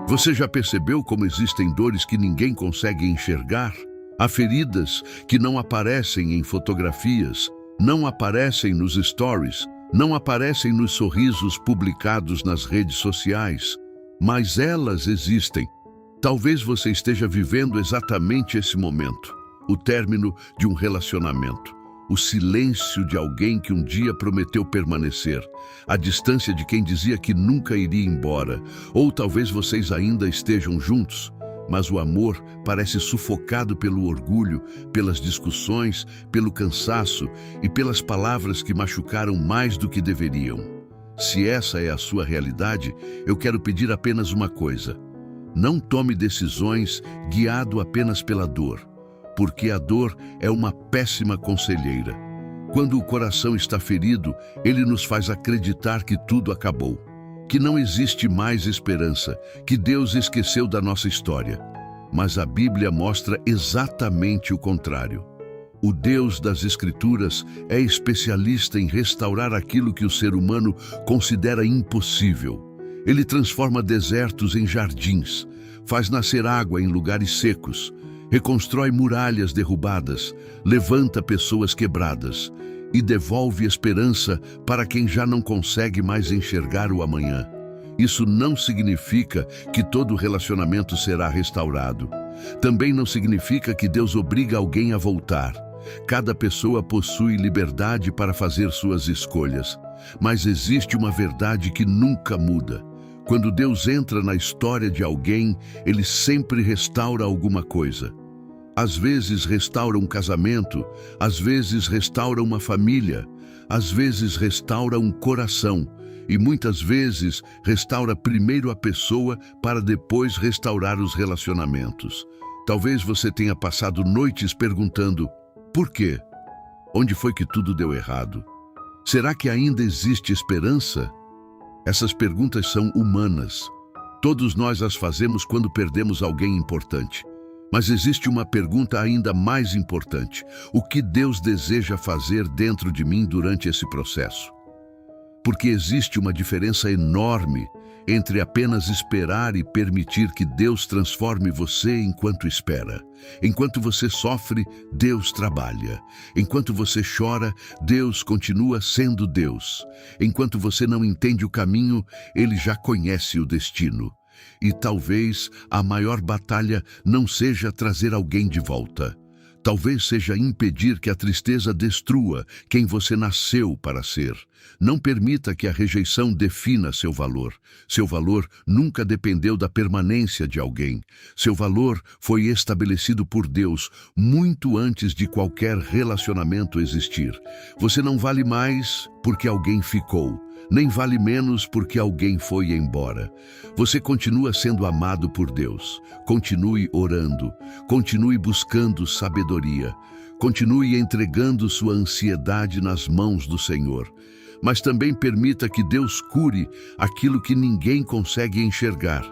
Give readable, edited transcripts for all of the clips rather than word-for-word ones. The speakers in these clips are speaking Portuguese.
Você já percebeu como existem dores que ninguém consegue enxergar? Há feridas que não aparecem em fotografias, não aparecem nos stories, não aparecem nos sorrisos publicados nas redes sociais, mas elas existem. Talvez você esteja vivendo exatamente esse momento, o término de um relacionamento, o silêncio de alguém que um dia prometeu permanecer, a distância de quem dizia que nunca iria embora, ou talvez vocês ainda estejam juntos, mas o amor parece sufocado pelo orgulho, pelas discussões, pelo cansaço e pelas palavras que machucaram mais do que deveriam. Se essa é a sua realidade, eu quero pedir apenas uma coisa: não tome decisões guiado apenas pela dor, porque a dor é uma péssima conselheira. Quando o coração está ferido, ele nos faz acreditar que tudo acabou, que não existe mais esperança, que Deus esqueceu da nossa história. Mas a Bíblia mostra exatamente o contrário. O Deus das Escrituras é especialista em restaurar aquilo que o ser humano considera impossível. Ele transforma desertos em jardins, faz nascer água em lugares secos, reconstrói muralhas derrubadas, levanta pessoas quebradas e devolve esperança para quem já não consegue mais enxergar o amanhã. Isso não significa que todo relacionamento será restaurado. Também não significa que Deus obriga alguém a voltar. Cada pessoa possui liberdade para fazer suas escolhas. Mas existe uma verdade que nunca muda. Quando Deus entra na história de alguém, Ele sempre restaura alguma coisa. Às vezes restaura um casamento, às vezes restaura uma família, às vezes restaura um coração e muitas vezes restaura primeiro a pessoa para depois restaurar os relacionamentos. Talvez você tenha passado noites perguntando: por quê? Onde foi que tudo deu errado? Será que ainda existe esperança? Essas perguntas são humanas. Todos nós as fazemos quando perdemos alguém importante. Mas existe uma pergunta ainda mais importante: o que Deus deseja fazer dentro de mim durante esse processo? Porque existe uma diferença enorme entre apenas esperar e permitir que Deus transforme você enquanto espera. Enquanto você sofre, Deus trabalha. Enquanto você chora, Deus continua sendo Deus. Enquanto você não entende o caminho, Ele já conhece o destino. E talvez a maior batalha não seja trazer alguém de volta. Talvez seja impedir que a tristeza destrua quem você nasceu para ser. Não permita que a rejeição defina seu valor. Seu valor nunca dependeu da permanência de alguém. Seu valor foi estabelecido por Deus muito antes de qualquer relacionamento existir. Você não vale mais porque alguém ficou, nem vale menos porque alguém foi embora. Você continua sendo amado por Deus. Continue orando, continue buscando sabedoria, continue entregando sua ansiedade nas mãos do Senhor. Mas também permita que Deus cure aquilo que ninguém consegue enxergar.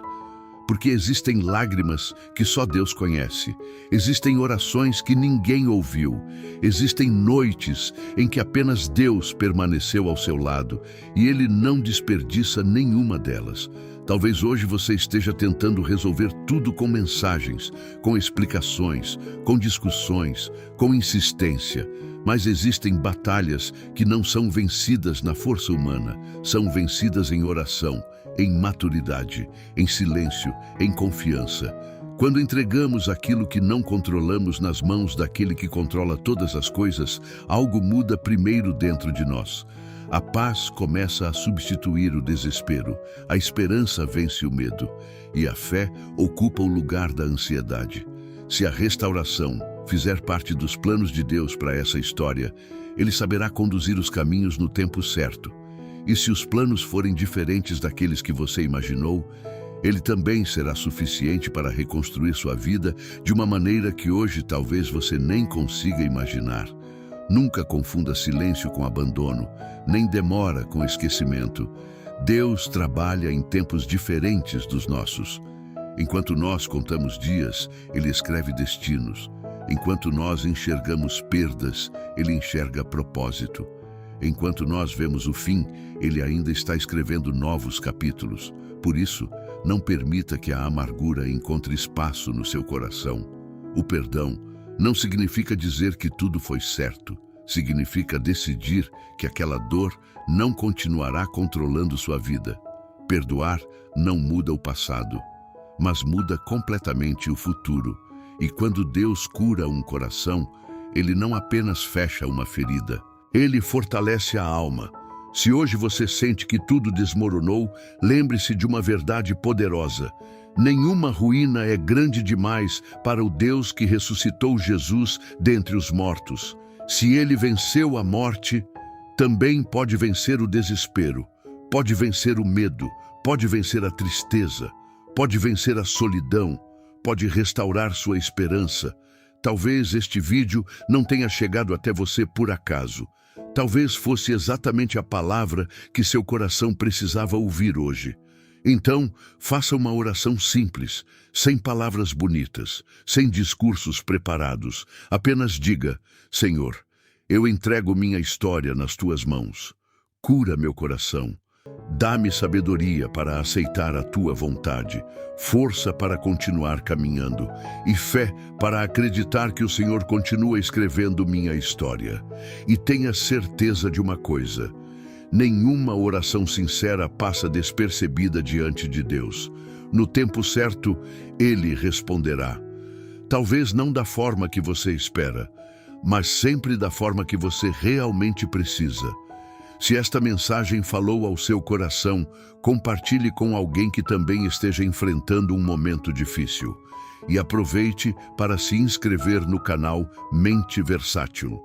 Porque existem lágrimas que só Deus conhece. Existem orações que ninguém ouviu. Existem noites em que apenas Deus permaneceu ao seu lado e Ele não desperdiça nenhuma delas. Talvez hoje você esteja tentando resolver tudo com mensagens, com explicações, com discussões, com insistência. Mas existem batalhas que não são vencidas na força humana, são vencidas em oração, em maturidade, em silêncio, em confiança. Quando entregamos aquilo que não controlamos nas mãos daquele que controla todas as coisas, algo muda primeiro dentro de nós. A paz começa a substituir o desespero, a esperança vence o medo e a fé ocupa o lugar da ansiedade. Se a restauração fizer parte dos planos de Deus para essa história, Ele saberá conduzir os caminhos no tempo certo. E se os planos forem diferentes daqueles que você imaginou, Ele também será suficiente para reconstruir sua vida de uma maneira que hoje talvez você nem consiga imaginar. Nunca confunda silêncio com abandono, nem demora com esquecimento. Deus trabalha em tempos diferentes dos nossos. Enquanto nós contamos dias, Ele escreve destinos. Enquanto nós enxergamos perdas, Ele enxerga propósito. Enquanto nós vemos o fim, Ele ainda está escrevendo novos capítulos. Por isso, Não permita que a amargura encontre espaço no seu coração. O perdão não significa dizer que tudo foi certo. Significa decidir que aquela dor não continuará controlando sua vida. Perdoar não muda o passado, mas muda completamente o futuro. E quando Deus cura um coração, Ele não apenas fecha uma ferida, Ele fortalece a alma. Se hoje você sente que tudo desmoronou, lembre-se de uma verdade poderosa. Nenhuma ruína é grande demais para o Deus que ressuscitou Jesus dentre os mortos. Se Ele venceu a morte, também pode vencer o desespero, pode vencer o medo, pode vencer a tristeza, pode vencer a solidão, pode restaurar sua esperança. Talvez este vídeo não tenha chegado até você por acaso. Talvez fosse exatamente a palavra que seu coração precisava ouvir hoje. Então, faça uma oração simples, sem palavras bonitas, sem discursos preparados. Apenas diga: Senhor, eu entrego minha história nas tuas mãos. Cura meu coração. Dá-me sabedoria para aceitar a tua vontade, força para continuar caminhando e fé para acreditar que o Senhor continua escrevendo minha história. E tenha certeza de uma coisa: nenhuma oração sincera passa despercebida diante de Deus. No tempo certo, Ele responderá. Talvez não da forma que você espera, mas sempre da forma que você realmente precisa. Se esta mensagem falou ao seu coração, compartilhe com alguém que também esteja enfrentando um momento difícil. E aproveite para se inscrever no canal Mente Versátil.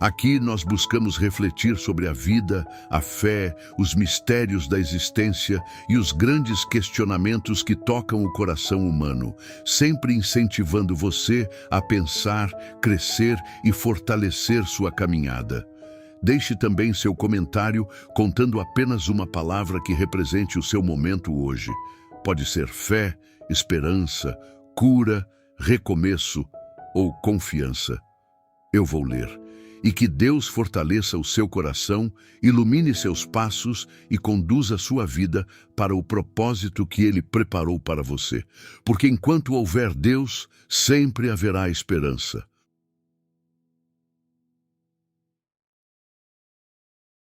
Aqui nós buscamos refletir sobre a vida, a fé, os mistérios da existência e os grandes questionamentos que tocam o coração humano, sempre incentivando você a pensar, crescer e fortalecer sua caminhada. Deixe também seu comentário contando apenas uma palavra que represente o seu momento hoje. Pode ser fé, esperança, cura, recomeço ou confiança. Eu vou ler. E que Deus fortaleça o seu coração, ilumine seus passos e conduza sua vida para o propósito que Ele preparou para você. Porque enquanto houver Deus, sempre haverá esperança.